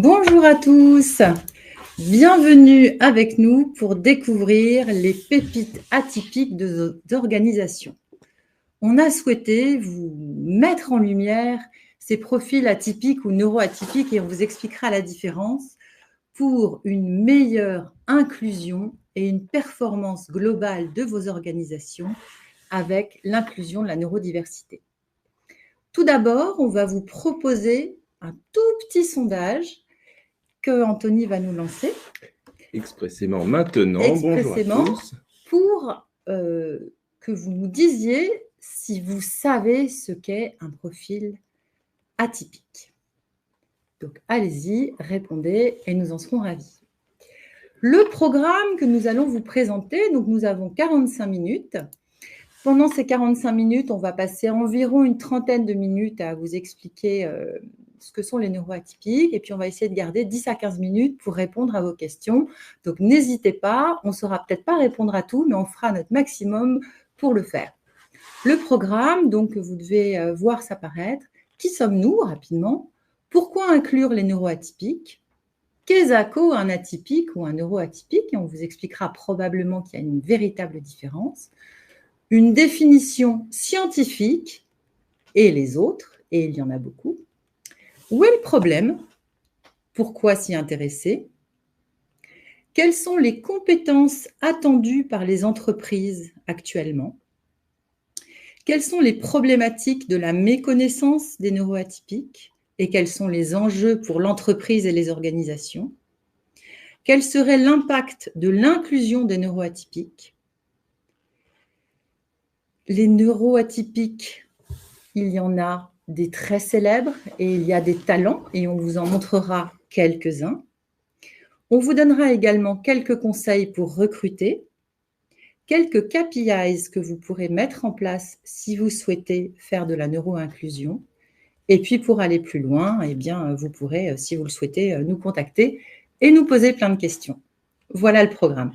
Bonjour à tous, bienvenue avec nous pour découvrir les pépites atypiques d'organisation. On a souhaité vous mettre en lumière ces profils atypiques ou neuroatypiques et on vous expliquera la différence pour une meilleure inclusion et une performance globale de vos organisations avec l'inclusion de la neurodiversité. Tout d'abord, on va vous proposer un tout petit sondage que Anthony va nous lancer. Expressément maintenant. Bonjour à tous. Pour que vous nous disiez si vous savez ce qu'est un profil atypique. Donc, allez-y, répondez et nous en serons ravis. Le programme que nous allons vous présenter, donc nous avons 45 minutes. Pendant ces 45 minutes, on va passer environ une trentaine de minutes à vous expliquer ce que sont les neuroatypiques et puis on va essayer de garder 10 à 15 minutes pour répondre à vos questions. Donc, n'hésitez pas, on ne saura peut-être pas répondre à tout, mais on fera notre maximum pour le faire. Le programme, donc, vous devez voir s'apparaître. Qui sommes-nous, rapidement? Pourquoi inclure les neuroatypiques? Qu'est-ce un atypique ou un neuroatypique? Et on vous expliquera probablement qu'il y a une véritable différence. Une définition scientifique et les autres, et il y en a beaucoup. Où est le problème? Pourquoi s'y intéresser? Quelles sont les compétences attendues par les entreprises actuellement? Quelles sont les problématiques de la méconnaissance des neuroatypiques et quels sont les enjeux pour l'entreprise et les organisations? Quel serait l'impact de l'inclusion des neuroatypiques? Les neuroatypiques, il y en a des très célèbres et il y a des talents et on vous en montrera quelques-uns. On vous donnera également quelques conseils pour recruter, quelques KPIs que vous pourrez mettre en place si vous souhaitez faire de la neuro-inclusion. Et puis pour aller plus loin, eh bien, vous pourrez, si vous le souhaitez, nous contacter et nous poser plein de questions. Voilà le programme.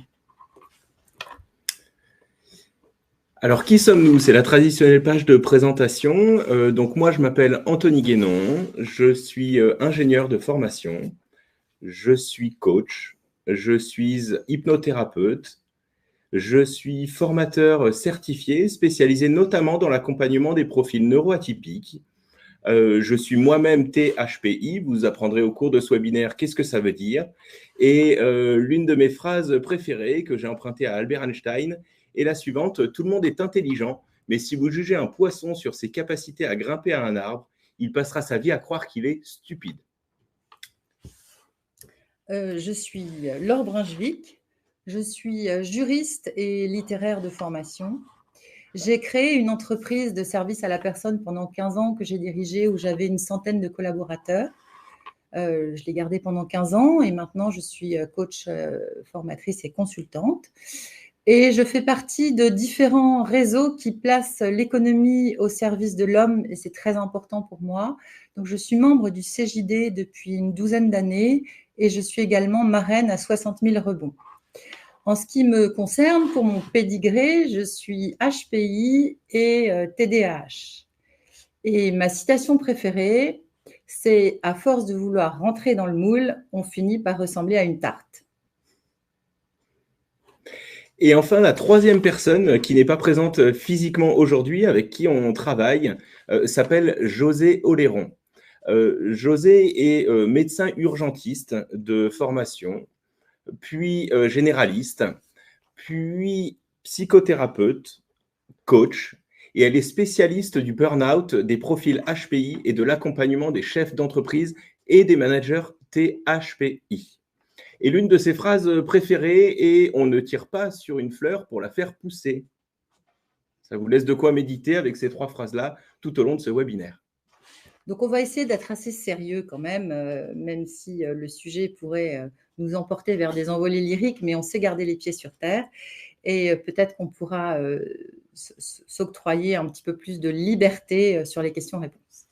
Alors, qui sommes-nous? C'est la traditionnelle page de présentation. Donc, moi, je m'appelle Anthony Guénon. Je suis ingénieur de formation. Je suis coach. Je suis hypnothérapeute. Je suis formateur certifié, spécialisé notamment dans l'accompagnement des profils neuroatypiques. Je suis moi-même THPI. Vous apprendrez au cours de ce webinaire qu'est-ce que ça veut dire. Et l'une de mes phrases préférées que j'ai empruntée à Albert Einstein est la suivante: tout le monde est intelligent, mais si vous jugez un poisson sur ses capacités à grimper à un arbre, il passera sa vie à croire qu'il est stupide. Je suis Laure Brunswick, je suis juriste et littéraire de formation. J'ai créé une entreprise de service à la personne pendant 15 ans que j'ai dirigée où j'avais une centaine de collaborateurs. Je l'ai gardée pendant 15 ans et maintenant je suis coach, formatrice et consultante. Et je fais partie de différents réseaux qui placent l'économie au service de l'homme et c'est très important pour moi. Donc, je suis membre du CJD depuis une douzaine d'années et je suis également marraine à 60 000 rebonds. En ce qui me concerne, pour mon pédigré, je suis HPI et TDAH. Et ma citation préférée, c'est « à force de vouloir rentrer dans le moule, on finit par ressembler à une tarte ». Et enfin, la troisième personne qui n'est pas présente physiquement aujourd'hui, avec qui on travaille, s'appelle José Oléron. José est médecin urgentiste de formation, puis généraliste, puis psychothérapeute, coach, et elle est spécialiste du burn-out, des profils HPI et de l'accompagnement des chefs d'entreprise et des managers THPI. Et l'une de ses phrases préférées est « on ne tire pas sur une fleur pour la faire pousser ». Ça vous laisse de quoi méditer avec ces trois phrases-là tout au long de ce webinaire. Donc, on va essayer d'être assez sérieux quand même si le sujet pourrait nous emporter vers des envolées lyriques, mais on sait garder les pieds sur terre et peut-être qu'on pourra s'octroyer un petit peu plus de liberté sur les questions-réponses.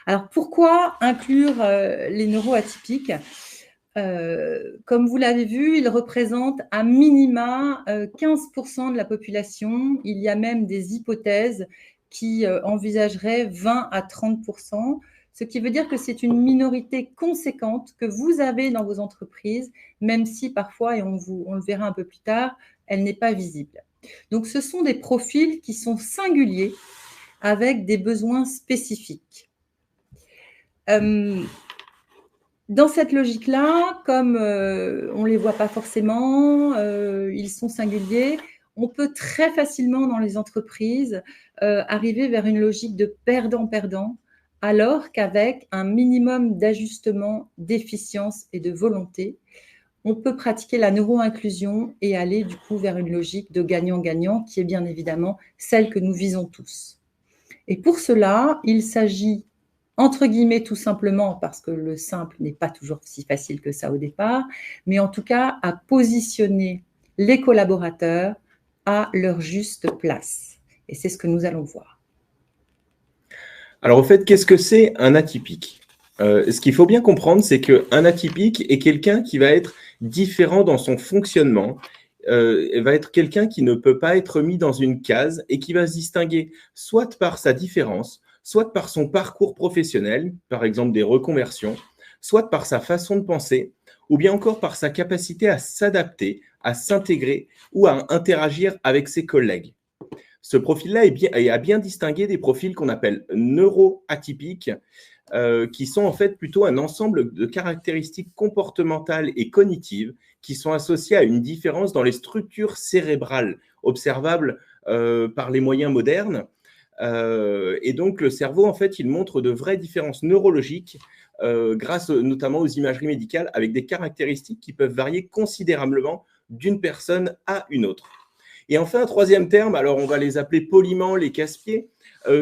Alors, pourquoi inclure les neuroatypiques? Comme vous l'avez vu, ils représentent à minima 15% de la population. Il y a même des hypothèses qui envisageraient 20 à 30%. Ce qui veut dire que c'est une minorité conséquente que vous avez dans vos entreprises, même si parfois, et on le verra un peu plus tard, elle n'est pas visible. Donc, ce sont des profils qui sont singuliers avec des besoins spécifiques. Dans cette logique-là, comme on ne les voit pas forcément, ils sont singuliers, on peut très facilement dans les entreprises arriver vers une logique de perdant-perdant, alors qu'avec un minimum d'ajustement, d'efficience et de volonté, on peut pratiquer la neuro-inclusion et aller du coup vers une logique de gagnant-gagnant qui est bien évidemment celle que nous visons tous. Et pour cela, il s'agit, entre guillemets, tout simplement, parce que le simple n'est pas toujours si facile que ça au départ, mais en tout cas à positionner les collaborateurs à leur juste place. Et c'est ce que nous allons voir. Alors, au fait, qu'est-ce que c'est un atypique? Ce qu'il faut bien comprendre, c'est qu'un atypique est quelqu'un qui va être différent dans son fonctionnement, va être quelqu'un qui ne peut pas être mis dans une case et qui va se distinguer soit par sa différence, soit par son parcours professionnel, par exemple des reconversions, soit par sa façon de penser, ou bien encore par sa capacité à s'adapter, à s'intégrer ou à interagir avec ses collègues. Ce profil-là est à bien distinguer des profils qu'on appelle neuroatypiques, qui sont en fait plutôt un ensemble de caractéristiques comportementales et cognitives qui sont associées à une différence dans les structures cérébrales observables par les moyens modernes. Et donc, le cerveau, en fait, il montre de vraies différences neurologiques grâce notamment aux imageries médicales avec des caractéristiques qui peuvent varier considérablement d'une personne à une autre. Et enfin, un troisième terme, alors on va les appeler poliment les casse-pieds,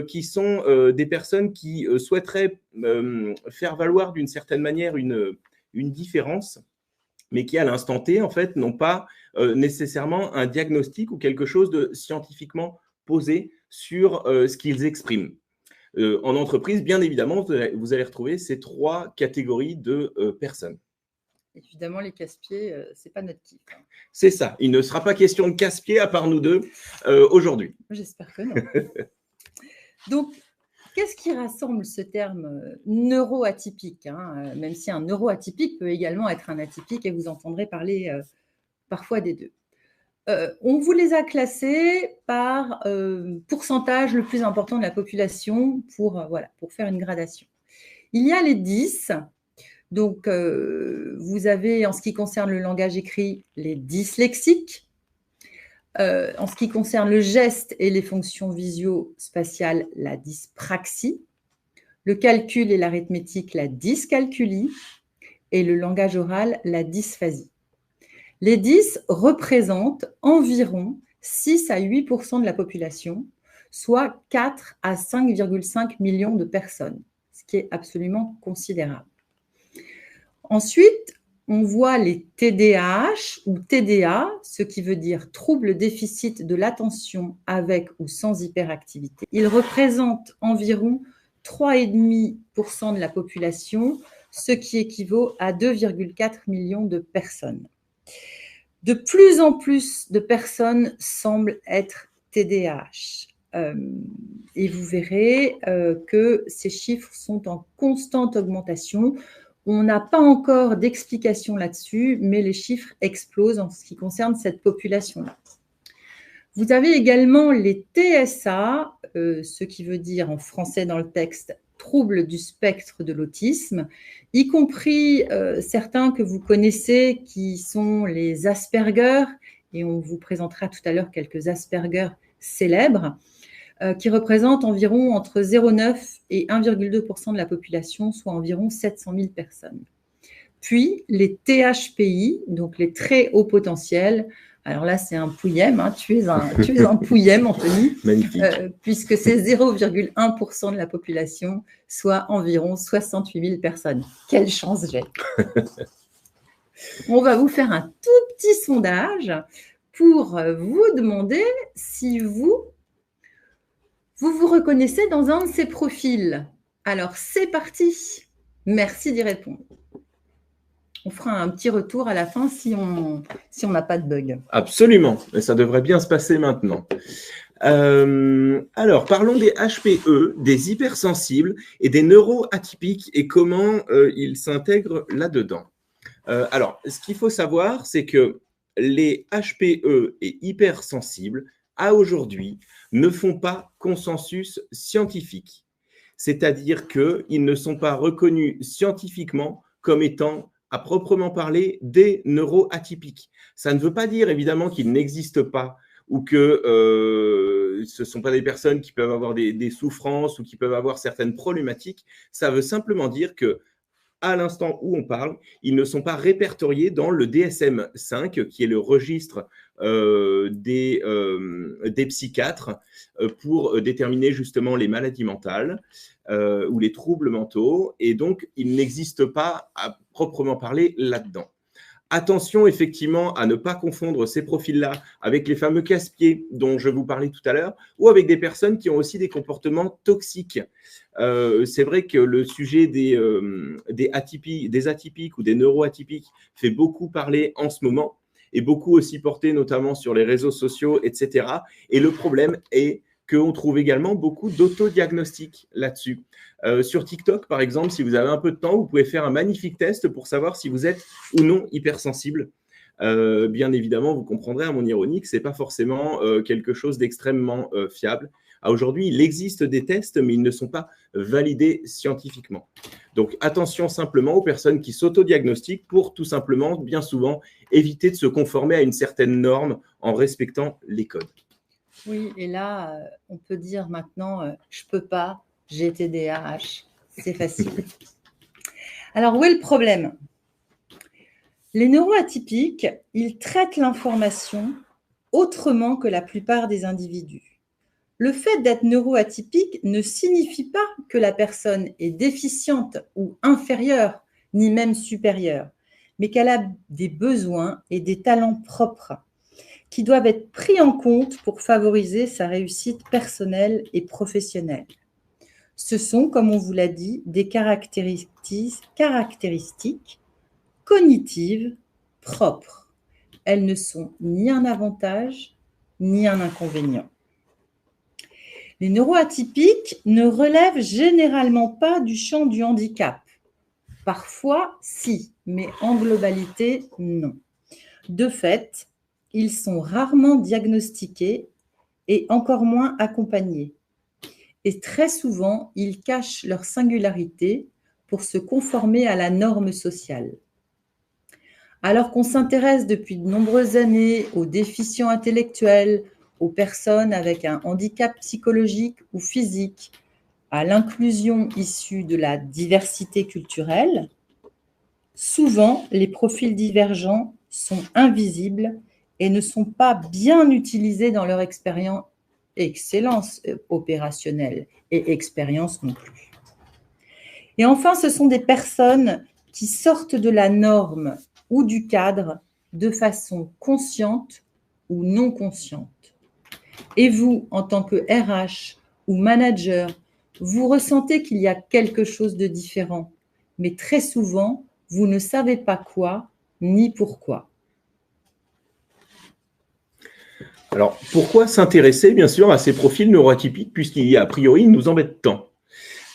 qui sont des personnes qui souhaiteraient faire valoir d'une certaine manière une différence, mais qui à l'instant T, en fait, n'ont pas nécessairement un diagnostic ou quelque chose de scientifiquement posé sur ce qu'ils expriment. En entreprise, bien évidemment, vous allez retrouver ces trois catégories de personnes. Évidemment, les casse-pieds, ce n'est pas notre kiff. C'est ça. Il ne sera pas question de casse-pieds à part nous deux aujourd'hui. J'espère que non. Donc, qu'est-ce qui rassemble ce terme neuroatypique, hein, même si un neuroatypique peut également être un atypique et vous entendrez parler parfois des deux. On vous les a classés par pourcentage le plus important de la population pour faire une gradation. Il y a les 10. Donc, vous avez, en ce qui concerne le langage écrit, les dyslexiques. En ce qui concerne le geste et les fonctions visio-spatiales, la dyspraxie. Le calcul et l'arithmétique, la dyscalculie. Et le langage oral, la dysphasie. Les 10 représentent environ 6 à 8% de la population, soit 4 à 5,5 millions de personnes, ce qui est absolument considérable. Ensuite, on voit les TDAH ou TDA, ce qui veut dire trouble déficit de l'attention avec ou sans hyperactivité. Ils représentent environ 3,5% de la population, ce qui équivaut à 2,4 millions de personnes. De plus en plus de personnes semblent être TDAH. Et vous verrez que ces chiffres sont en constante augmentation. On n'a pas encore d'explication là-dessus, mais les chiffres explosent en ce qui concerne cette population-là. Vous avez également les TSA, ce qui veut dire en français dans le texte troubles du spectre de l'autisme, y compris certains que vous connaissez qui sont les Asperger, et on vous présentera tout à l'heure quelques Asperger célèbres, qui représentent environ entre 0,9 et 1,2% de la population, soit environ 700 000 personnes. Puis les THPI, donc les très hauts potentiels. Alors là, c'est un pouillem, hein. Tu es un pouillem, Anthony. Magnifique. Puisque c'est 0,1% de la population, soit environ 68 000 personnes. Quelle chance j'ai. On va vous faire un tout petit sondage pour vous demander si vous vous reconnaissez dans un de ces profils. Alors, c'est parti. Merci d'y répondre. On fera un petit retour à la fin si on n'a pas de bug. Absolument. Et ça devrait bien se passer maintenant. Alors, parlons des HPE, des hypersensibles et des neuroatypiques et comment ils s'intègrent là-dedans. Alors, ce qu'il faut savoir, c'est que les HPE et hypersensibles, à aujourd'hui, ne font pas consensus scientifique. C'est-à-dire qu'ils ne sont pas reconnus scientifiquement comme étant, à proprement parler, des neuroatypiques. Ça ne veut pas dire, évidemment, qu'ils n'existent pas ou que ce ne sont pas des personnes qui peuvent avoir des souffrances ou qui peuvent avoir certaines problématiques. Ça veut simplement dire que à l'instant où on parle, ils ne sont pas répertoriés dans le DSM-5, qui est le registre des psychiatres pour déterminer justement les maladies mentales ou les troubles mentaux. Et donc, ils n'existent pas à proprement parler là-dedans. Attention effectivement à ne pas confondre ces profils-là avec les fameux casse-pieds dont je vous parlais tout à l'heure ou avec des personnes qui ont aussi des comportements toxiques. C'est vrai que le sujet des atypiques ou des neuroatypiques fait beaucoup parler en ce moment et beaucoup aussi porté notamment sur les réseaux sociaux, etc. Et le problème est qu'on trouve également beaucoup d'autodiagnostics là-dessus. Sur TikTok, par exemple, si vous avez un peu de temps, vous pouvez faire un magnifique test pour savoir si vous êtes ou non hypersensible. Bien évidemment, vous comprendrez à mon ironie que ce n'est pas forcément quelque chose d'extrêmement fiable. Aujourd'hui, il existe des tests, mais ils ne sont pas validés scientifiquement. Donc, attention simplement aux personnes qui s'autodiagnostiquent pour tout simplement, bien souvent, éviter de se conformer à une certaine norme en respectant les codes. Oui, et là, on peut dire maintenant, je ne peux pas, j'ai TDAH, c'est facile. Alors, où est le problème? Les neuroatypiques, ils traitent l'information autrement que la plupart des individus. Le fait d'être neuroatypique ne signifie pas que la personne est déficiente ou inférieure, ni même supérieure, mais qu'elle a des besoins et des talents propres qui doivent être pris en compte pour favoriser sa réussite personnelle et professionnelle. Ce sont, comme on vous l'a dit, des caractéristiques cognitives propres. Elles ne sont ni un avantage, ni un inconvénient. Les neuroatypiques ne relèvent généralement pas du champ du handicap. Parfois, si, mais en globalité, non. De fait, ils sont rarement diagnostiqués et encore moins accompagnés. Et très souvent, ils cachent leur singularité pour se conformer à la norme sociale. Alors qu'on s'intéresse depuis de nombreuses années aux déficients intellectuels, aux personnes avec un handicap psychologique ou physique, à l'inclusion issue de la diversité culturelle, souvent les profils divergents sont invisibles et ne sont pas bien utilisés dans leur excellence opérationnelle et expérience non plus. Et enfin, ce sont des personnes qui sortent de la norme ou du cadre de façon consciente ou non consciente. Et vous, en tant que RH ou manager, vous ressentez qu'il y a quelque chose de différent, mais très souvent, vous ne savez pas quoi ni pourquoi. Alors, pourquoi s'intéresser, bien sûr, à ces profils neuroatypiques, puisqu'il y a, a priori, ils nous embêtent tant?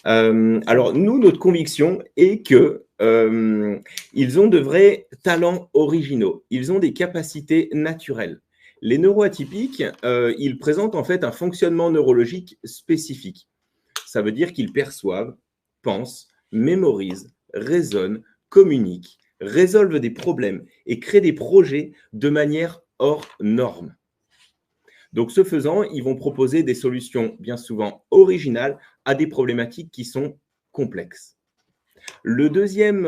Alors, nous, notre conviction est que ils ont de vrais talents originaux. Ils ont des capacités naturelles. Les neuroatypiques, ils présentent en fait un fonctionnement neurologique spécifique. Ça veut dire qu'ils perçoivent, pensent, mémorisent, raisonnent, communiquent, résolvent des problèmes et créent des projets de manière hors norme. Donc, ce faisant, ils vont proposer des solutions bien souvent originales à des problématiques qui sont complexes. Le deuxième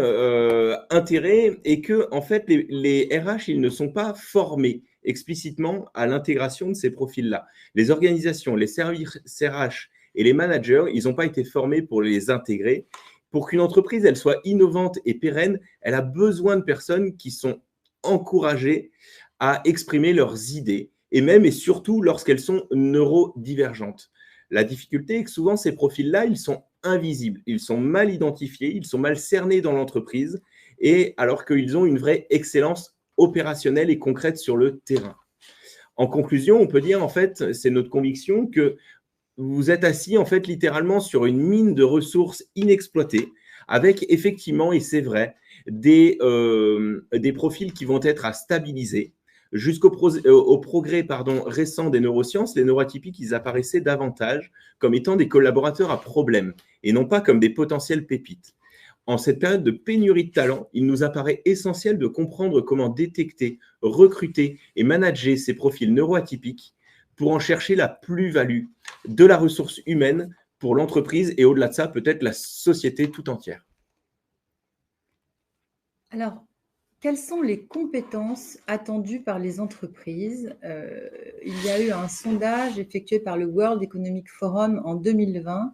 intérêt est que, en fait, les RH, ils ne sont pas formés explicitement à l'intégration de ces profils-là. Les organisations, les services RH et les managers, ils n'ont pas été formés pour les intégrer. Pour qu'une entreprise, elle soit innovante et pérenne, elle a besoin de personnes qui sont encouragées à exprimer leurs idées, et même et surtout lorsqu'elles sont neurodivergentes. La difficulté est que souvent, ces profils-là, ils sont invisibles, ils sont mal identifiés, ils sont mal cernés dans l'entreprise, et alors qu'ils ont une vraie excellence opérationnelle et concrète sur le terrain. En conclusion, on peut dire, en fait, c'est notre conviction que vous êtes assis, en fait, littéralement sur une mine de ressources inexploitées, avec effectivement, et c'est vrai, des profils qui vont être à stabiliser. Au progrès récent des neurosciences, les neuroatypiques, ils apparaissaient davantage comme étant des collaborateurs à problème et non pas comme des potentielles pépites. En cette période de pénurie de talent, il nous apparaît essentiel de comprendre comment détecter, recruter et manager ces profils neuroatypiques pour en chercher la plus-value de la ressource humaine pour l'entreprise et au-delà de ça, peut-être la société tout entière. Alors, quelles sont les compétences attendues par les entreprises? Il y a eu un sondage effectué par le World Economic Forum en 2020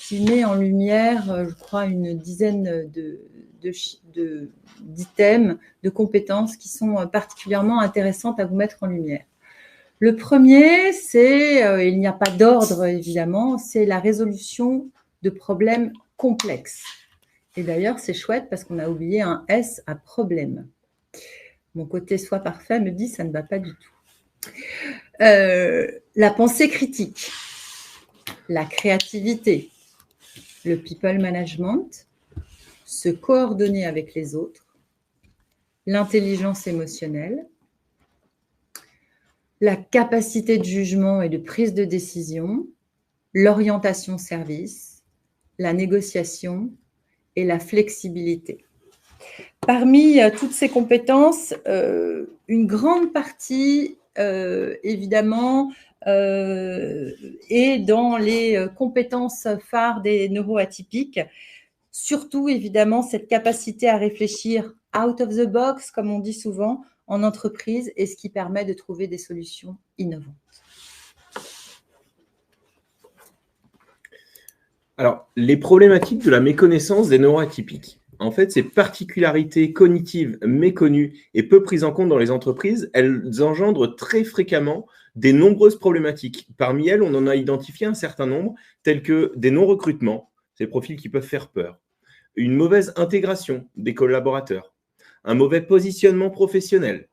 qui met en lumière, je crois, une dizaine d'items, de compétences qui sont particulièrement intéressantes à vous mettre en lumière. Le premier, c'est, il n'y a pas d'ordre évidemment, c'est la résolution de problèmes complexes. Et d'ailleurs, c'est chouette parce qu'on a oublié un S à problème. Mon côté soit parfait me dit ça ne va pas du tout. La pensée critique, la créativité, le people management, se coordonner avec les autres, l'intelligence émotionnelle, la capacité de jugement et de prise de décision, l'orientation service, la négociation et la flexibilité. Parmi toutes ces compétences, une grande partie, évidemment, est dans les compétences phares des neuroatypiques. Surtout, évidemment, cette capacité à réfléchir out of the box, comme on dit souvent, en entreprise, et ce qui permet de trouver des solutions innovantes. Alors, les problématiques de la méconnaissance des neuroatypiques. En fait, ces particularités cognitives méconnues et peu prises en compte dans les entreprises, elles engendrent très fréquemment des nombreuses problématiques. Parmi elles, on en a identifié un certain nombre, tels que des non-recrutements, ces profils qui peuvent faire peur, une mauvaise intégration des collaborateurs, un mauvais positionnement professionnel,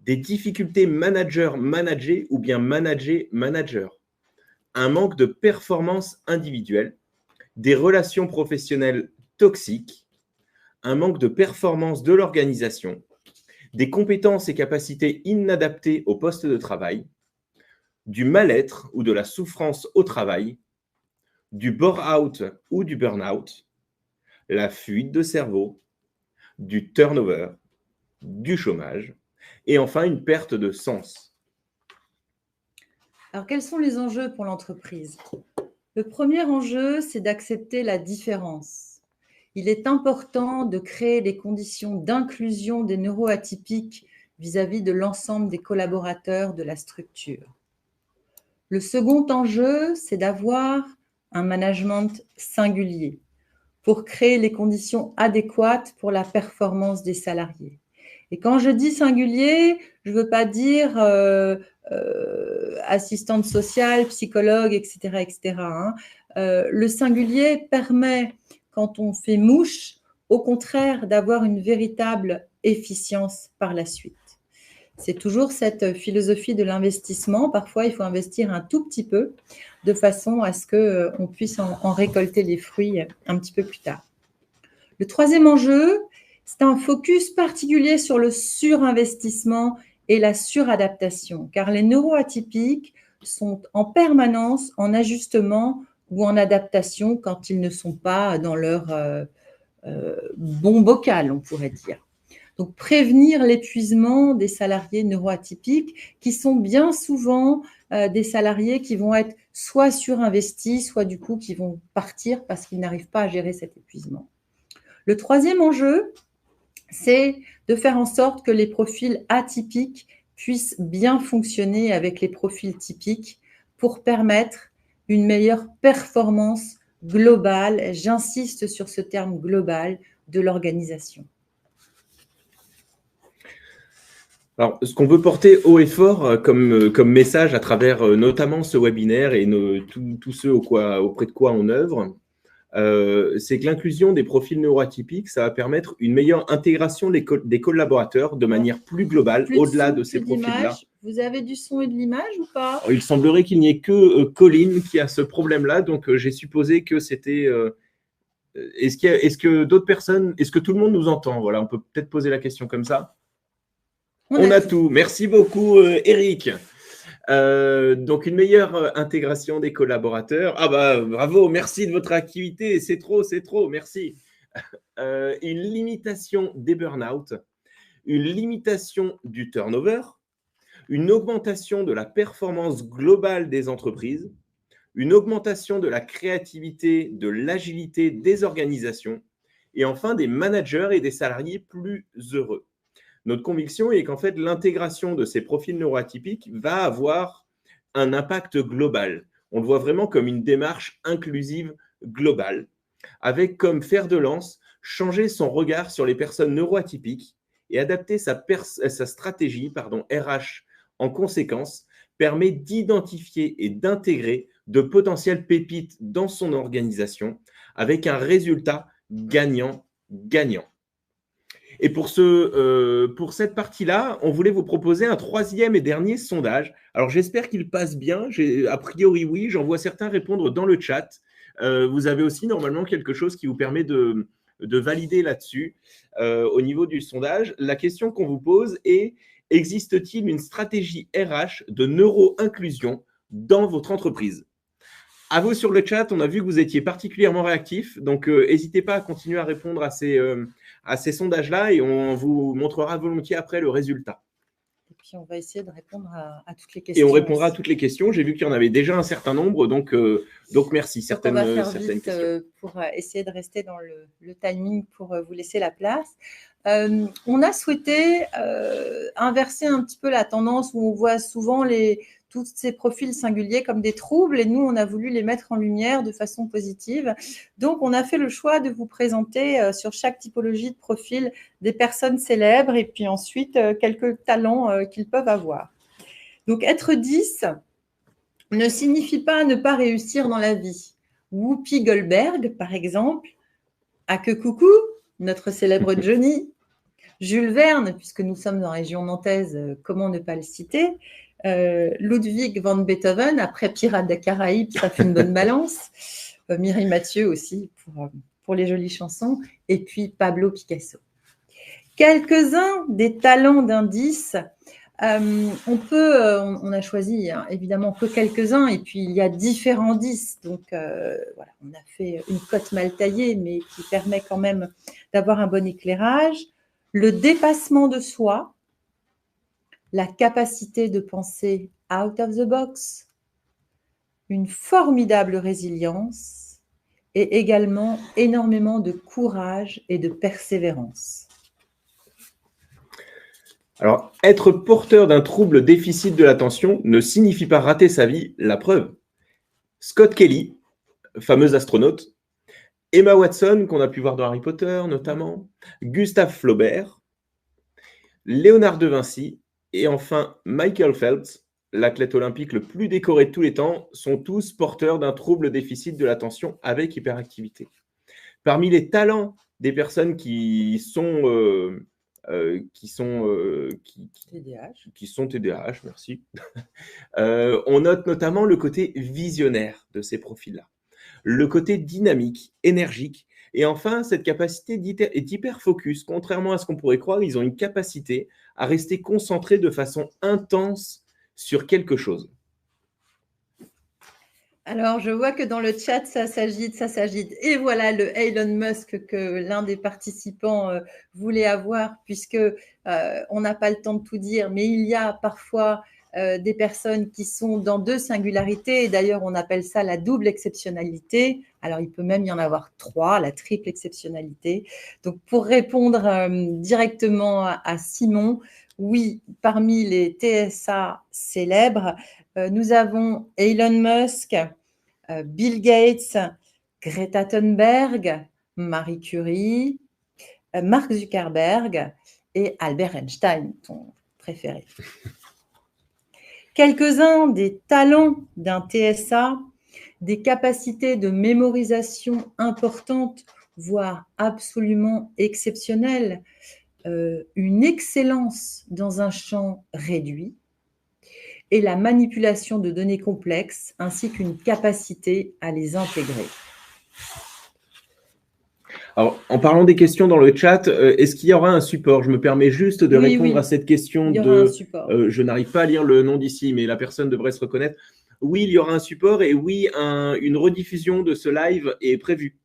des difficultés manager ou bien manager, un manque de performance individuelle, des relations professionnelles toxiques, un manque de performance de l'organisation, des compétences et capacités inadaptées au poste de travail, du mal-être ou de la souffrance au travail, du bore-out ou du burn-out, la fuite de cerveau, du turnover, du chômage et enfin une perte de sens. Alors, quels sont les enjeux pour l'entreprise? Le premier enjeu, c'est d'accepter la différence. Il est important de créer des conditions d'inclusion des neuroatypiques vis-à-vis de l'ensemble des collaborateurs de la structure. Le second enjeu, c'est d'avoir un management singulier pour créer les conditions adéquates pour la performance des salariés. Et quand je dis singulier, je ne veux pas dire assistante sociale, psychologue, etc. etc. Le singulier permet, quand on fait mouche, au contraire d'avoir une véritable efficience par la suite. C'est toujours cette philosophie de l'investissement. Parfois, il faut investir un tout petit peu de façon à ce qu'on puisse en récolter les fruits un petit peu plus tard. Le troisième enjeu, c'est un focus particulier sur le surinvestissement et la suradaptation, car les neuroatypiques sont en permanence en ajustement ou en adaptation quand ils ne sont pas dans leur bon bocal, on pourrait dire. Donc, prévenir l'épuisement des salariés neuroatypiques qui sont bien souvent des salariés qui vont être soit surinvestis, soit du coup qui vont partir parce qu'ils n'arrivent pas à gérer cet épuisement. Le troisième enjeu, c'est de faire en sorte que les profils atypiques puissent bien fonctionner avec les profils typiques pour permettre une meilleure performance globale, j'insiste sur ce terme global, de l'organisation. Alors, ce qu'on veut porter haut et fort comme message à travers notamment ce webinaire et tous ceux auprès de quoi on œuvre, c'est que l'inclusion des profils neuroatypiques, ça va permettre une meilleure intégration des collaborateurs de manière plus globale, au-delà de ces profils-là. Vous avez du son et de l'image ou pas? Il semblerait qu'il n'y ait que Colline qui a ce problème-là, donc j'ai supposé que c'était… est-ce que d'autres personnes, est-ce que tout le monde nous entend? Voilà, on peut peut-être poser la question comme ça. On a tout. Merci beaucoup, Eric. Donc, une meilleure intégration des collaborateurs. Ah bah, bravo, merci de votre activité. C'est trop, merci. Une limitation des burn-out, une limitation du turnover, une augmentation de la performance globale des entreprises, une augmentation de la créativité, de l'agilité des organisations, et enfin des managers et des salariés plus heureux. Notre conviction est qu'en fait, l'intégration de ces profils neuroatypiques va avoir un impact global. On le voit vraiment comme une démarche inclusive globale, avec comme fer de lance changer son regard sur les personnes neuroatypiques et adapter sa stratégie RH en conséquence, permet d'identifier et d'intégrer de potentielles pépites dans son organisation avec un résultat gagnant-gagnant. Et pour cette partie-là, on voulait vous proposer un troisième et dernier sondage. Alors, j'espère qu'il passe bien. A priori, oui. J'en vois certains répondre dans le chat. Vous avez aussi normalement quelque chose qui vous permet de valider là-dessus au niveau du sondage. La question qu'on vous pose est: existe-t-il une stratégie RH de neuro-inclusion dans votre entreprise? À vous sur le chat, on a vu que vous étiez particulièrement réactifs, donc n'hésitez pas à continuer à répondre à ces sondages-là et on vous montrera volontiers après le résultat. Et puis, on va essayer de répondre à toutes les questions. Et on répondra à toutes les questions. J'ai vu qu'il y en avait déjà un certain nombre, donc merci. On va faire vite pour essayer de rester dans le timing pour vous laisser la place. On a souhaité inverser un petit peu la tendance où on voit souvent tous ces profils singuliers comme des troubles et nous, on a voulu les mettre en lumière de façon positive. Donc, on a fait le choix de vous présenter sur chaque typologie de profil des personnes célèbres et puis ensuite quelques talents qu'ils peuvent avoir. Donc, être 10 ne signifie pas ne pas réussir dans la vie. Whoopi Goldberg, par exemple, à que coucou, notre célèbre Johnny, Jules Verne, puisque nous sommes dans la région nantaise, comment ne pas le citer, Ludwig van Beethoven, après Pirates des Caraïbes, ça fait une bonne balance, Mireille Mathieu aussi pour les jolies chansons, et puis Pablo Picasso. Quelques-uns des talents d'indice. On a choisi évidemment que quelques-uns et puis il y a différents 10. Donc, voilà, on a fait une cote mal taillée, mais qui permet quand même d'avoir un bon éclairage. Le dépassement de soi, la capacité de penser out of the box, une formidable résilience et également énormément de courage et de persévérance. Alors, être porteur d'un trouble déficit de l'attention ne signifie pas rater sa vie, la preuve. Scott Kelly, fameuse astronaute, Emma Watson, qu'on a pu voir dans Harry Potter notamment, Gustave Flaubert, Léonard de Vinci et enfin Michael Phelps, l'athlète olympique le plus décoré de tous les temps, sont tous porteurs d'un trouble déficit de l'attention avec hyperactivité. Parmi les talents des personnes qui sont TDAH, merci. On note notamment le côté visionnaire de ces profils-là, le côté dynamique, énergique, et enfin cette capacité d'hyperfocus. Contrairement à ce qu'on pourrait croire, ils ont une capacité à rester concentrés de façon intense sur quelque chose. Alors, je vois que dans le chat, ça s'agite. Et voilà le Elon Musk que l'un des participants voulait avoir, puisque on n'a pas le temps de tout dire, mais il y a parfois des personnes qui sont dans deux singularités, et d'ailleurs, on appelle ça la double exceptionnalité. Alors, il peut même y en avoir 3, la triple exceptionnalité. Donc, pour répondre directement à Simon, oui, parmi les TSA célèbres, nous avons Elon Musk, Bill Gates, Greta Thunberg, Marie Curie, Mark Zuckerberg et Albert Einstein, ton préféré. Quelques-uns des talents d'un TSA, des capacités de mémorisation importantes, voire absolument exceptionnelles, une excellence dans un champ réduit, et la manipulation de données complexes, ainsi qu'une capacité à les intégrer. Alors, en parlant des questions dans le chat, est-ce qu'il y aura un support? Je me permets juste de répondre à cette question il y aura un support. Je n'arrive pas à lire le nom d'ici, mais la personne devrait se reconnaître. Oui, il y aura un support et oui, une rediffusion de ce live est prévue.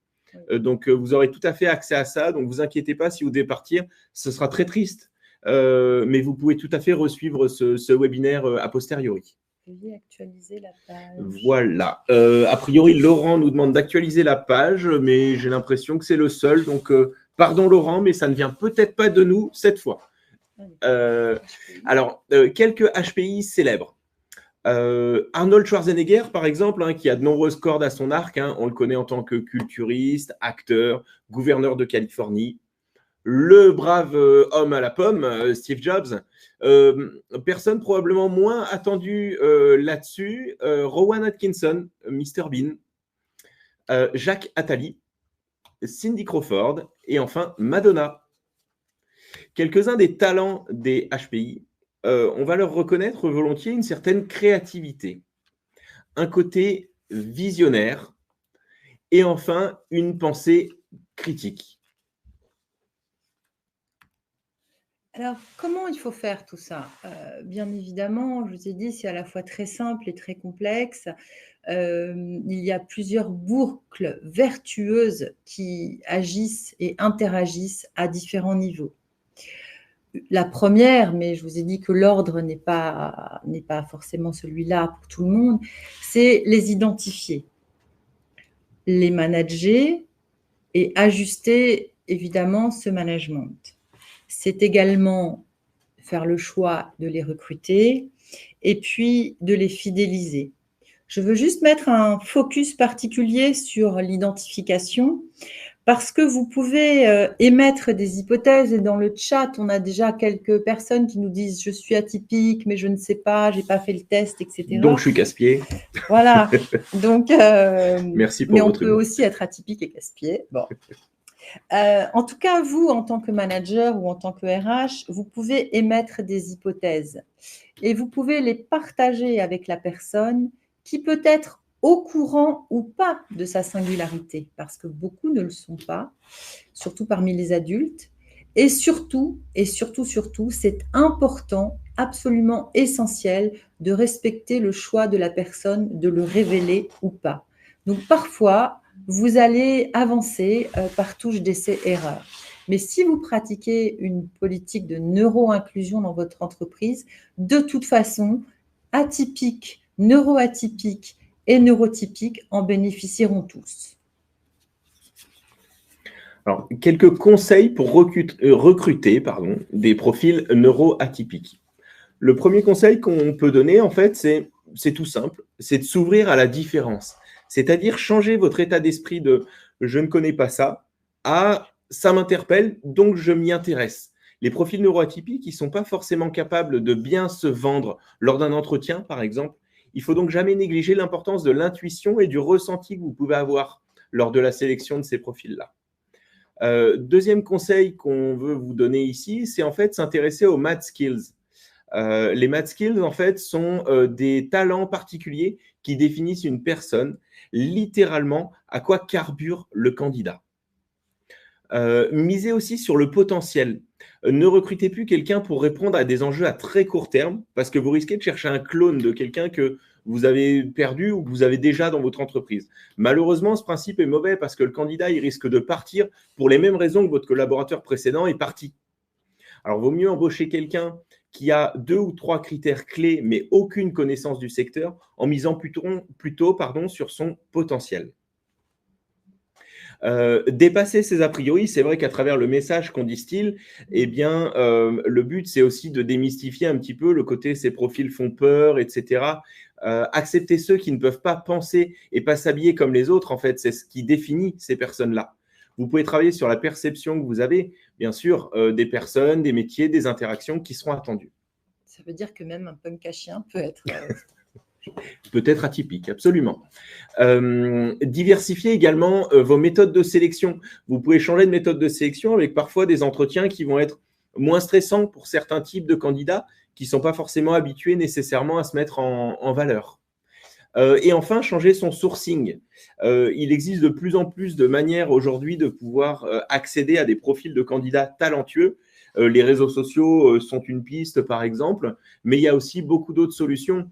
Donc, vous aurez tout à fait accès à ça. Donc, vous inquiétez pas si vous devez partir. Ce sera très triste, mais vous pouvez tout à fait resuivre ce webinaire a posteriori. Veuillez actualiser la page. Voilà. A priori, Laurent nous demande d'actualiser la page, mais j'ai l'impression que c'est le seul. Donc, pardon Laurent, mais ça ne vient peut-être pas de nous cette fois. Alors, quelques HPI célèbres. Arnold Schwarzenegger, par exemple, hein, qui a de nombreuses cordes à son arc. Hein, on le connaît en tant que culturiste, acteur, gouverneur de Californie. Le brave homme à la pomme, Steve Jobs. Personne probablement moins attendu là-dessus. Rowan Atkinson, Mr Bean. Jacques Attali, Cindy Crawford et enfin Madonna. Quelques-uns des talents des HPI, on va leur reconnaître volontiers une certaine créativité, un côté visionnaire et enfin une pensée critique. Alors, comment il faut faire tout ça? Bien évidemment, je vous ai dit, c'est à la fois très simple et très complexe. Il y a plusieurs boucles vertueuses qui agissent et interagissent à différents niveaux. La première, mais je vous ai dit que l'ordre n'est pas forcément celui-là pour tout le monde, c'est les identifier, les manager et ajuster évidemment ce management. C'est également faire le choix de les recruter et puis de les fidéliser. Je veux juste mettre un focus particulier sur l'identification parce que vous pouvez émettre des hypothèses et dans le chat, on a déjà quelques personnes qui nous disent « je suis atypique, mais je ne sais pas, je n'ai pas fait le test, etc. » Donc, je suis casse-pied. Voilà. Donc, merci pour mais votre on peut aussi être atypique et casse-pied. Bon. En tout cas, vous, en tant que manager ou en tant que RH, vous pouvez émettre des hypothèses et vous pouvez les partager avec la personne qui peut être au courant ou pas de sa singularité, parce que beaucoup ne le sont pas, surtout parmi les adultes. Et surtout, c'est important, absolument essentiel, de respecter le choix de la personne de le révéler ou pas. Donc, parfois, vous allez avancer par touche d'essai-erreur. Mais si vous pratiquez une politique de neuro-inclusion dans votre entreprise, de toute façon, atypiques, neuroatypiques et neurotypiques en bénéficieront tous. Alors, quelques conseils pour recruter des profils neuroatypiques. Le premier conseil qu'on peut donner, en fait, c'est tout simple, c'est de s'ouvrir à la différence. C'est-à-dire changer votre état d'esprit de « je ne connais pas ça » à « ça m'interpelle, donc je m'y intéresse ». Les profils neuroatypiques, ils ne sont pas forcément capables de bien se vendre lors d'un entretien, par exemple. Il faut donc jamais négliger l'importance de l'intuition et du ressenti que vous pouvez avoir lors de la sélection de ces profils-là. Deuxième conseil qu'on veut vous donner ici, c'est en fait s'intéresser aux math skills. Les math skills, en fait, sont des talents particuliers qui définissent une personne, littéralement, à quoi carbure le candidat. Misez aussi sur le potentiel. Ne recrutez plus quelqu'un pour répondre à des enjeux à très court terme, parce que vous risquez de chercher un clone de quelqu'un que vous avez perdu ou que vous avez déjà dans votre entreprise. Malheureusement, ce principe est mauvais parce que le candidat, il risque de partir pour les mêmes raisons que votre collaborateur précédent est parti. Alors, il vaut mieux embaucher quelqu'un qui a 2 ou 3 critères clés, mais aucune connaissance du secteur, en misant plutôt sur son potentiel. Dépasser ces a priori, c'est vrai qu'à travers le message qu'on distille, eh bien, le but, c'est aussi de démystifier un petit peu le côté « ces profils font peur », etc. Accepter ceux qui ne peuvent pas penser et pas s'habiller comme les autres, en fait, c'est ce qui définit ces personnes-là. Vous pouvez travailler sur la perception que vous avez, bien sûr, des personnes, des métiers, des interactions qui seront attendues. Ça veut dire que même un punk à chien peut être… Peut-être atypique, absolument. Diversifiez également vos méthodes de sélection. Vous pouvez changer de méthode de sélection avec parfois des entretiens qui vont être moins stressants pour certains types de candidats qui ne sont pas forcément habitués nécessairement à se mettre en valeur. Et enfin, changer son sourcing. Il existe de plus en plus de manières aujourd'hui de pouvoir accéder à des profils de candidats talentueux. Les réseaux sociaux sont une piste, par exemple, mais il y a aussi beaucoup d'autres solutions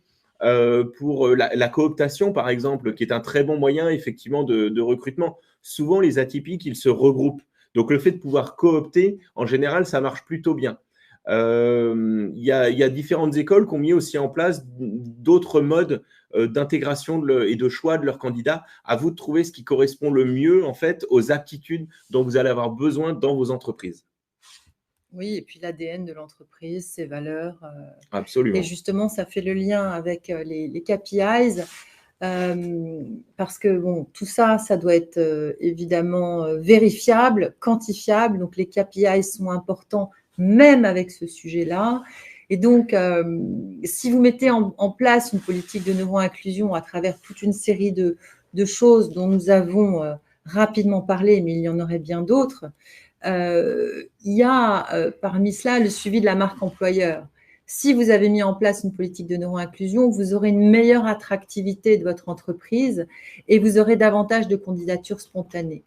pour la cooptation, par exemple, qui est un très bon moyen, effectivement, de recrutement. Souvent, les atypiques, ils se regroupent. Donc, le fait de pouvoir coopter, en général, ça marche plutôt bien. Il y a différentes écoles qui ont mis aussi en place d'autres modes d'intégration et de choix de leurs candidats. À vous de trouver ce qui correspond le mieux, en fait, aux aptitudes dont vous allez avoir besoin dans vos entreprises. Oui, et puis l'ADN de l'entreprise, ses valeurs. Absolument. Et justement, ça fait le lien avec les KPIs. Parce que bon, tout ça, ça doit être évidemment vérifiable, quantifiable. Donc, les KPIs sont importants même avec ce sujet-là. Et donc, si vous mettez en place une politique de neuroinclusion à travers toute une série de choses dont nous avons rapidement parlé, mais il y en aurait bien d'autres, il y a parmi cela le suivi de la marque employeur. Si vous avez mis en place une politique de neuroinclusion, vous aurez une meilleure attractivité de votre entreprise et vous aurez davantage de candidatures spontanées.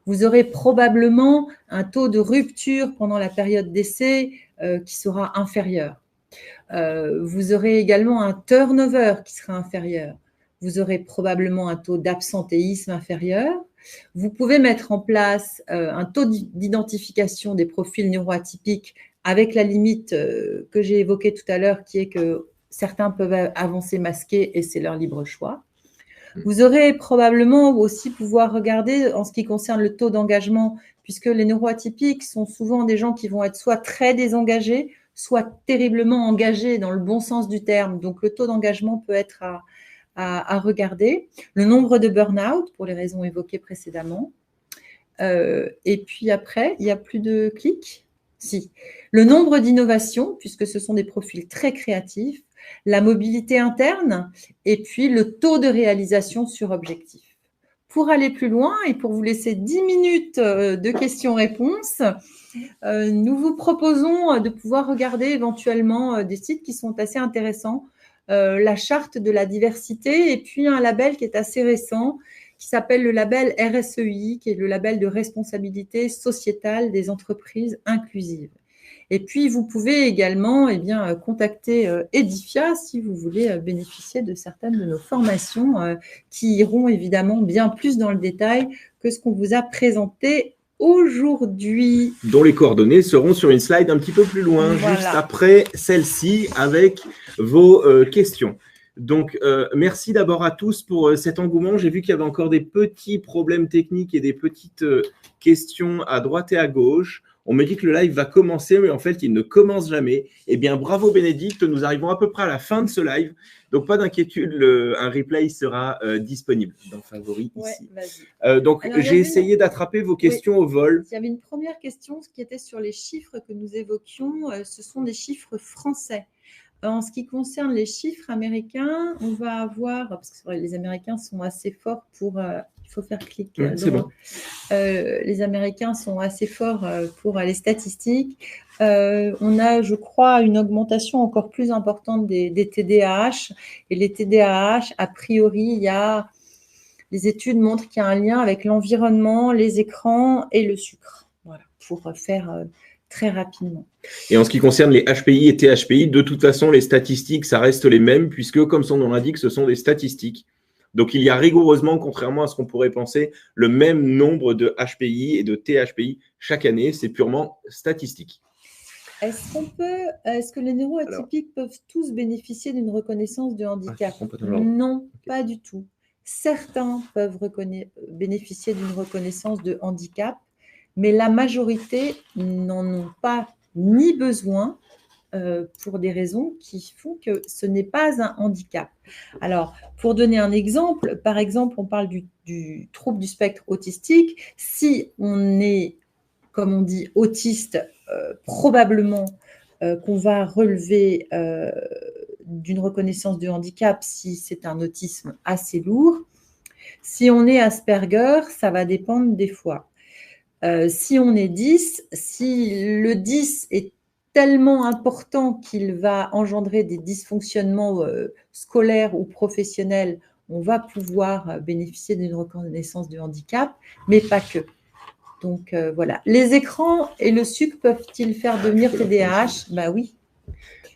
Vous aurez probablement un taux de rupture pendant la période d'essai qui sera inférieur. Vous aurez également un turnover qui sera inférieur. Vous aurez probablement un taux d'absentéisme inférieur. Vous pouvez mettre en place un taux d'identification des profils neuroatypiques avec la limite que j'ai évoquée tout à l'heure, qui est que certains peuvent avancer masqués et c'est leur libre choix. Vous aurez probablement aussi pouvoir regarder en ce qui concerne le taux d'engagement, puisque les neuroatypiques sont souvent des gens qui vont être soit très désengagés, soit terriblement engagés dans le bon sens du terme. Donc, le taux d'engagement peut être à regarder. Le nombre de burn-out, pour les raisons évoquées précédemment. Et puis après, il n'y a plus de clics. Si. Le nombre d'innovations, puisque ce sont des profils très créatifs, la mobilité interne et puis le taux de réalisation sur objectif. Pour aller plus loin et pour vous laisser 10 minutes de questions-réponses, nous vous proposons de pouvoir regarder éventuellement des sites qui sont assez intéressants, la charte de la diversité et puis un label qui est assez récent qui s'appelle le label RSEI, qui est le label de responsabilité sociétale des entreprises inclusives. Et puis, vous pouvez également contacter Edifia si vous voulez bénéficier de certaines de nos formations qui iront évidemment bien plus dans le détail que ce qu'on vous a présenté aujourd'hui. Dont les coordonnées seront sur une slide un petit peu plus loin, voilà, juste après celle-ci, avec vos questions. Donc, merci d'abord à tous pour cet engouement. J'ai vu qu'il y avait encore des petits problèmes techniques et des petites questions à droite et à gauche. On me dit que le live va commencer, mais en fait, il ne commence jamais. Eh bien, bravo Bénédicte, nous arrivons à peu près à la fin de ce live. Donc, pas d'inquiétude, un replay sera disponible dans Favoris ici. Donc, j'ai essayé d'attraper vos questions au vol. Il y avait une première question qui était sur les chiffres que nous évoquions. Ce sont des chiffres français. En ce qui concerne les chiffres américains, on va avoir, parce que c'est vrai, les Américains sont assez forts pour, il faut faire clic. C'est bon. Les Américains sont assez forts pour les statistiques. On a, je crois, une augmentation encore plus importante des TDAH. Et les TDAH, a priori, les études montrent qu'il y a un lien avec l'environnement, les écrans et le sucre. Voilà, pour faire très rapidement. Et en ce qui concerne les HPI et THPI, de toute façon, les statistiques, ça reste les mêmes, puisque, comme son nom l'indique, ce sont des statistiques. Donc, il y a rigoureusement, contrairement à ce qu'on pourrait penser, le même nombre de HPI et de THPI chaque année. C'est purement statistique. Est-ce que les neuroatypiques peuvent tous bénéficier d'une reconnaissance de handicap? Non, pas du tout. Certains peuvent bénéficier d'une reconnaissance de handicap, mais la majorité n'en ont pas ni besoin pour des raisons qui font que ce n'est pas un handicap. Alors, pour donner un exemple, par exemple, on parle du trouble du spectre autistique. Si on est, comme on dit, autiste, probablement qu'on va relever d'une reconnaissance de handicap si c'est un autisme assez lourd. Si on est Asperger, ça va dépendre des fois. Si on est 10, si le 10 est tellement important qu'il va engendrer des dysfonctionnements scolaires ou professionnels, on va pouvoir bénéficier d'une reconnaissance du handicap, mais pas que. Donc voilà. Les écrans et le sucre peuvent-ils faire devenir TDAH? Bah oui.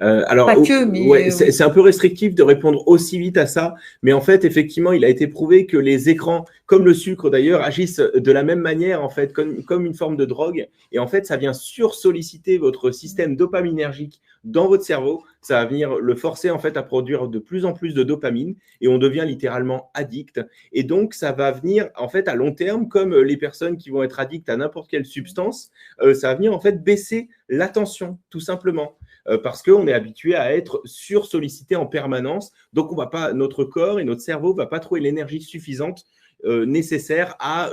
Alors, Pas que, mais ouais, oui. c'est un peu restrictif de répondre aussi vite à ça, mais en fait, effectivement, il a été prouvé que les écrans, comme le sucre d'ailleurs, agissent de la même manière, en fait, comme une forme de drogue. Et en fait, ça vient sursolliciter votre système dopaminergique dans votre cerveau. Ça va venir le forcer, en fait, à produire de plus en plus de dopamine et on devient littéralement addict. Et donc, ça va venir, en fait, à long terme, comme les personnes qui vont être addictes à n'importe quelle substance, ça va venir, en fait, baisser l'attention, tout simplement. Parce qu'on est habitué à être sursollicité en permanence. Donc, on va pas, notre corps et notre cerveau ne va pas trouver l'énergie suffisante nécessaire à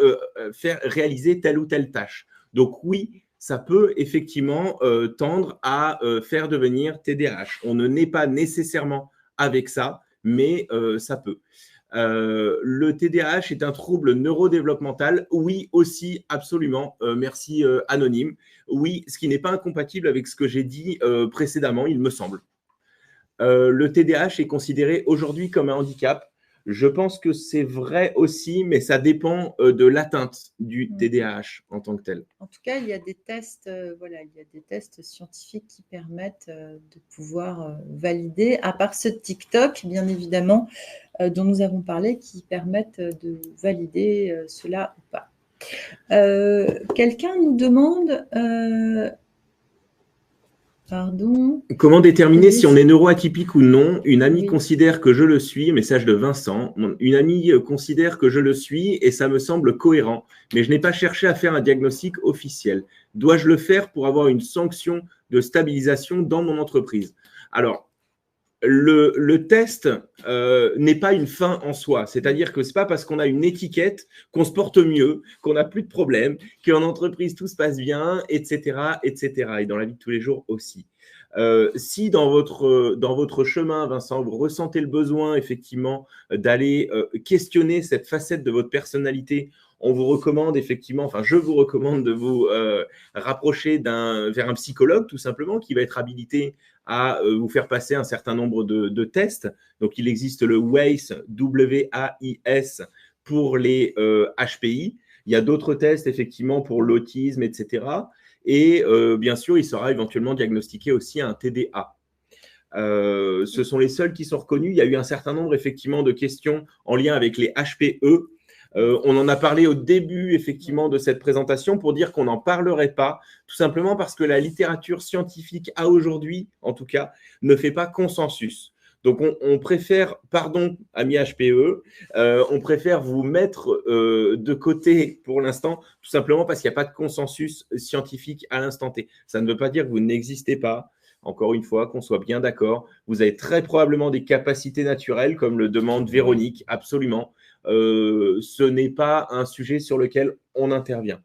faire réaliser telle ou telle tâche. Donc, oui, ça peut effectivement tendre à faire devenir TDAH. On ne naît pas nécessairement avec ça, mais ça peut. Le TDAH est un trouble neurodéveloppemental. Oui, aussi, absolument. Merci, Anonyme. Oui, ce qui n'est pas incompatible avec ce que j'ai dit précédemment, il me semble. Le TDAH est considéré aujourd'hui comme un handicap. Je pense que c'est vrai aussi, mais ça dépend de l'atteinte du TDAH en tant que tel. En tout cas, il y a des tests, voilà, il y a des tests scientifiques qui permettent de pouvoir valider, à part ce TikTok, bien évidemment, dont nous avons parlé, qui permettent de valider cela ou pas. Quelqu'un nous demande, pardon. Comment déterminer Oui. si on est neuroatypique ou non? Une amie Oui. considère que je le suis, message de Vincent. Une amie considère que je le suis et ça me semble cohérent, mais je n'ai pas cherché à faire un diagnostic officiel. Dois-je le faire pour avoir une sanction de stabilisation dans mon entreprise? Alors, le test n'est pas une fin en soi. C'est-à-dire que ce n'est pas parce qu'on a une étiquette qu'on se porte mieux, qu'on n'a plus de problèmes, qu'en entreprise tout se passe bien, etc., etc. Et dans la vie de tous les jours aussi. Si dans votre chemin, Vincent, vous ressentez le besoin effectivement d'aller questionner cette facette de votre personnalité, on vous recommande effectivement, enfin je vous recommande de vous rapprocher vers un psychologue tout simplement qui va être habilité à vous faire passer un certain nombre de tests. Donc il existe le WAIS, W-A-I-S, pour les HPI. Il y a d'autres tests effectivement pour l'autisme, etc. Et bien sûr, il sera éventuellement diagnostiqué aussi un TDA. Ce sont les seuls qui sont reconnus. Il y a eu un certain nombre effectivement de questions en lien avec les HPE. On en a parlé au début effectivement de cette présentation pour dire qu'on n'en parlerait pas, tout simplement parce que la littérature scientifique à aujourd'hui, en tout cas, ne fait pas consensus. Donc, on préfère, pardon, amis HPE, on préfère vous mettre de côté pour l'instant, tout simplement parce qu'il n'y a pas de consensus scientifique à l'instant T. Ça ne veut pas dire que vous n'existez pas. Encore une fois, qu'on soit bien d'accord. Vous avez très probablement des capacités naturelles, comme le demande Véronique, absolument. Ce n'est pas un sujet sur lequel on intervient.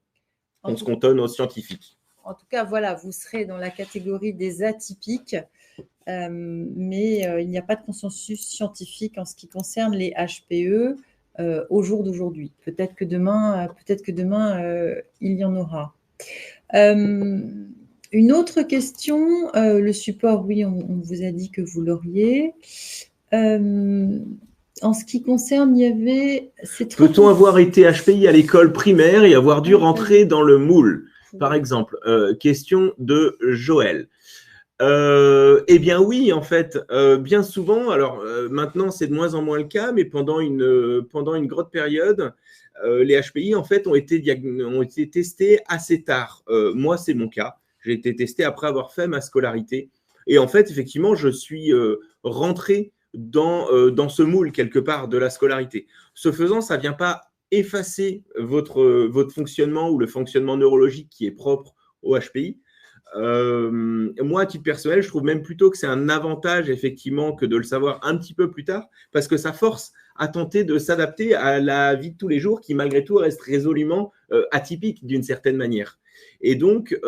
On se cantonne aux scientifiques. En tout cas, voilà, vous serez dans la catégorie des atypiques. Mais il n'y a pas de consensus scientifique en ce qui concerne les HPE au jour d'aujourd'hui. Peut-être que demain, il y en aura. Une autre question, le support, oui, on vous a dit que vous l'auriez. En ce qui concerne, il y avait… Peut-on avoir été HPI à l'école primaire et avoir dû rentrer dans le moule, par exemple? Question de Joël. Eh bien oui, en fait, bien souvent, alors maintenant c'est de moins en moins le cas, mais pendant une grosse période, les HPI en fait ont été testés assez tard. Moi, c'est mon cas. J'ai été testé après avoir fait ma scolarité. Et en fait, effectivement, je suis rentré dans ce moule quelque part de la scolarité. Ce faisant, ça ne vient pas effacer votre fonctionnement ou le fonctionnement neurologique qui est propre au HPI. Moi, à titre personnel, je trouve même plutôt que c'est un avantage, effectivement, que de le savoir un petit peu plus tard, parce que ça force à tenter de s'adapter à la vie de tous les jours qui, malgré tout, reste résolument atypique d'une certaine manière. Et donc,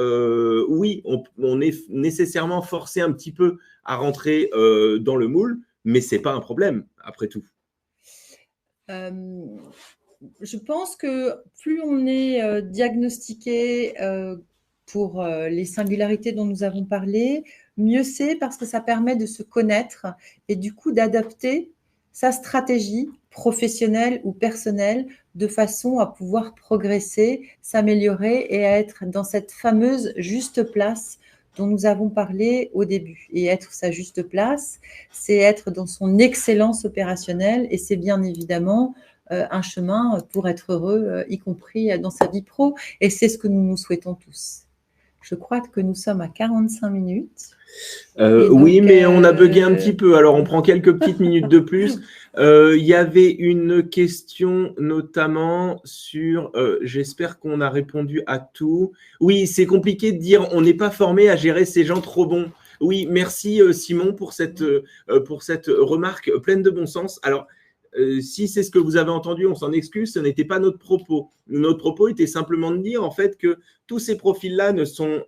oui, on est nécessairement forcé un petit peu à rentrer dans le moule, mais ce n'est pas un problème, après tout. Je pense que plus on est diagnostiqué pour les singularités dont nous avons parlé. Mieux c'est parce que ça permet de se connaître et du coup d'adapter sa stratégie professionnelle ou personnelle de façon à pouvoir progresser, s'améliorer et à être dans cette fameuse juste place dont nous avons parlé au début. Et être sa juste place, c'est être dans son excellence opérationnelle et c'est bien évidemment un chemin pour être heureux, y compris dans sa vie pro. Et c'est ce que nous nous souhaitons tous. Je crois que nous sommes à 45 minutes. Oui, mais on a bugué un petit peu. Alors, on prend quelques petites minutes de plus. Il y avait une question notamment sur, j'espère qu'on a répondu à tout. Oui, c'est compliqué de dire on n'est pas formé à gérer ces gens trop bons. Oui, merci Simon pour cette remarque pleine de bon sens. Alors, si c'est ce que vous avez entendu, on s'en excuse, ce n'était pas notre propos. Notre propos était simplement de dire en fait que tous ces profils-là ne sont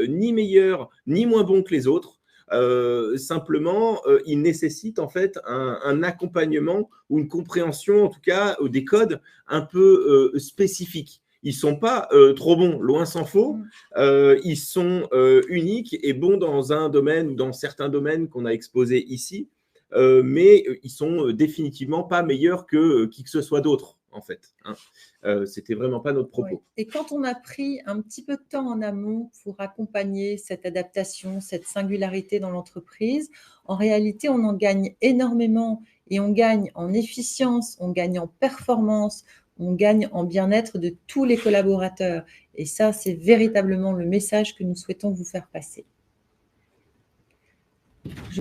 ni meilleurs ni moins bons que les autres. Simplement, ils nécessitent en fait un accompagnement ou une compréhension, en tout cas, des codes un peu spécifiques. Ils ne sont pas trop bons, loin s'en faut. Ils sont uniques et bons dans un domaine ou dans certains domaines qu'on a exposés ici. Mais ils sont définitivement pas meilleurs que qui que ce soit d'autre, en fait. Hein. C'était vraiment pas notre propos. Oui. Et quand on a pris un petit peu de temps en amont pour accompagner cette adaptation, cette singularité dans l'entreprise, en réalité, on en gagne énormément et on gagne en efficience, on gagne en performance, on gagne en bien-être de tous les collaborateurs. Et ça, c'est véritablement le message que nous souhaitons vous faire passer.